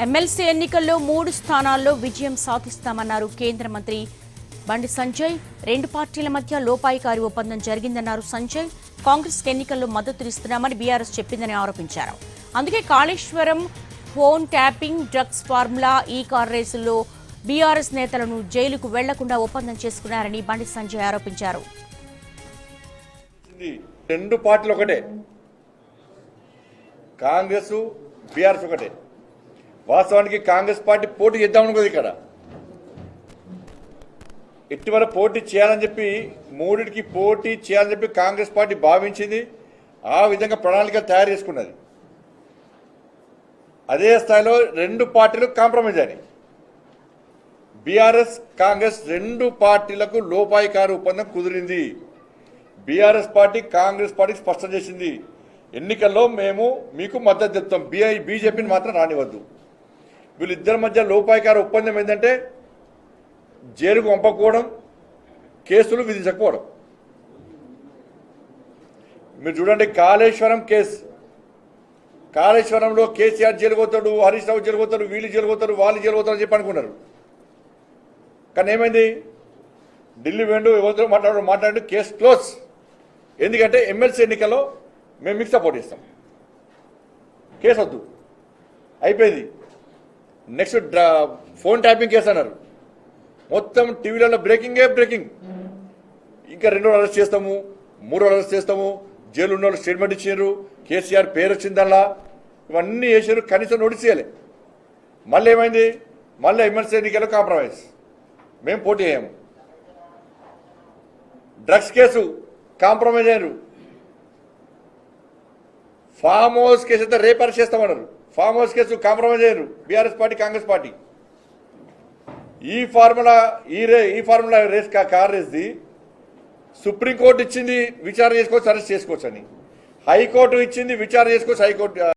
MLC ఎన్నికల్లో 3 స్థానాల్లో విజయం సాధిస్తామన్నారు కేంద్ర మంత్రి బండి సంజయ్. 2 పార్టీల మధ్య లోపాయికారి ఒప్పందం జరిగిందన్నారు సంజయ్. కాంగ్రెస్ ఎన్నికల్లో మద్దతు ఇస్తున్నామని బీఆర్ఎస్ చెప్పిందని ఆరోపించారు. అందుకే Kaleshwaram, phone tapping, drugs formula, ఈ కార్ రేసుల్లో బీఆర్ఎస్ నేతలను జైలుకు వెళ్లకుండా ఒప్పందం చేసుకున్నారని బండి సంజయ్ ఆరోపించారు. 2 పార్టీలు ఒకటే, కాంగ్రెస్ బీఆర్ఎస్ ఒకటే. వాస్తవానికి కాంగ్రెస్ పార్టీ పోటీ చేద్దామనుకోదు. ఇక్కడ ఇటీవల పోటీ చేయాలని చెప్పి, 3కి పోటీ చేయాలని చెప్పి కాంగ్రెస్ పార్టీ భావించింది. ఆ విధంగా ప్రణాళిక తయారు చేసుకున్నది. అదే స్థాయిలో 2 పార్టీలు కాంప్రమైజ్ అని బీఆర్ఎస్ కాంగ్రెస్ 2 పార్టీలకు లోపాయికారు ఒప్పందం కుదిరింది. బీఆర్ఎస్ పార్టీ కాంగ్రెస్ పార్టీకి స్పష్టం చేసింది, ఎన్నికల్లో మేము మీకు మద్దతు చెప్తాం, బీజేపీని మాత్రం రానివద్దు. వీళ్ళిద్దరి మధ్య లోపాయికార ఒప్పందం ఏంటంటే జైలుకు పంపకపోవడం, కేసులు విధించకపోవడం. మీరు చూడండి, కాళేశ్వరం కేసు, కాళేశ్వరంలో కేసీఆర్ జైలు పోతాడు, హరీష్ రావు జైలు పోతాడు, వీళ్ళు జైలు పోతారు, వాళ్ళు జైలు పోతారు అని చెప్పి అనుకున్నారు. కానీ ఏమైంది, ఢిల్లీ వెండు ఎవరితో మాట్లాడు కేసు క్లోజ్. ఎందుకంటే ఎమ్మెల్సీ ఎన్నికల్లో మేము మీకు సపోర్ట్ ఇస్తాం, కేసు వద్దు, అయిపోయింది. నెక్స్ట్ ఫోన్ ట్యాపింగ్ కేసు అన్నారు. మొత్తం టీవీలలో బ్రేకింగే బ్రేకింగ్. ఇంకా 2 అరెస్ట్ చేస్తాము, 3 అరెస్ట్ చేస్తాము, జైలు ఉన్న వాళ్ళు స్టేట్మెంట్ ఇచ్చారు, కేసీఆర్ పేరు వచ్చిందల్లా, ఇవన్నీ చేశారు. కనీసం నోటీస్ చేయాలి. మళ్ళీ ఏమైంది, మళ్ళీ ఎమ్మెల్సీ ఎన్నికల్లో కాంప్రమైజ్, మేము పోటీ అయ్యాము. డ్రగ్స్ కేసు కాంప్రమైజ్ అయ్యారు. ఫామ్ హౌస్ కేసు అయితే రేపు అరెస్ట్ చేస్తామన్నారు. ఫామ్ హౌస్ కేసు కాంప్రమైజ్ అయ్యారు బీఆర్ఎస్ పార్టీ, కాంగ్రెస్ పార్టీ. ఈ ఫార్ములా రేస్ కార్ రేస్ది సుప్రీంకోర్టు ఇచ్చింది, విచారణ చేసుకోవచ్చు, అరెస్ట్ చేసుకోవచ్చు అని. హైకోర్టు ఇచ్చింది, విచారణ చేసుకోవచ్చు, హైకోర్టు